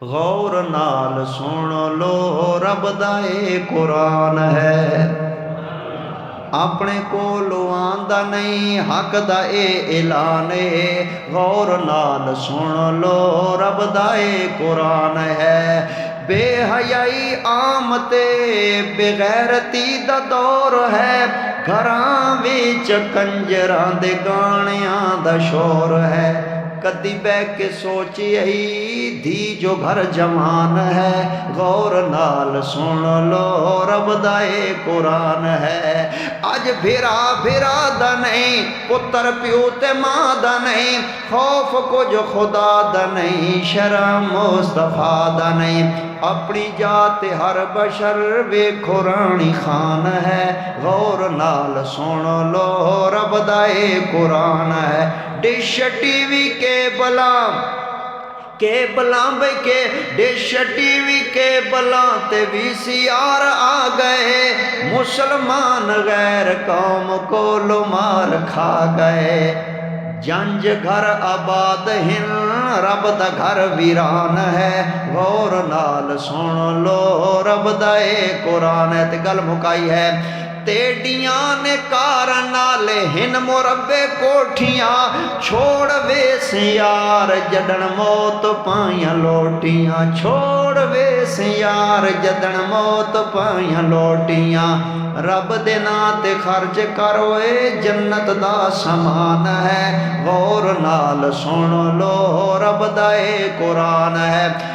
गौर नाल सुन लो रब दा ए कुरान है। अपने कोलों आंदा नहीं हक दा ए ऐलान है। गौर नाल सुन लो रब दा ए कुरान है। बेहयाई आम ते बेगैरती दा दौर है। घरां विच कंजरां दे गाणियां दा शोर है। कदी बह के सोचिए धी जो घर जवान है। गौर नाल सुन लो रब दा ए कुरान है। अज फिरा फिरा दा नहीं पुत्र प्यो ते मां दा नहीं। खौफ कुछ खुदा दा नहीं शर्म मुस्तफा दा नहीं। अपनी जात हर बशर वेखो रानी खान है। गौर नाल सुन लो रब दा ए कुरान है। डिश टीवी केबलां बे के डिश टीवी केबलां ते VCR आ गए। मुसलमान गैर कौम को मार खा गए। जंज घर आबाद हिन रब दा घर वीरान है। गौर नाल सुन लो रब दा ए कुरान है। ते गल मुकाई है तेडियां ने कार नाले हिन मुरब्बे कोठियां। छोड़ वेस यार जडन मौत पाइयां लोटियां। छोड़ वेस यार जदन मौत पाइयां लोटियां। रब दे नां ते खर्च करो ए जन्नत दा समान है। गौर नाल सुन लो रब दा ए कुरान है।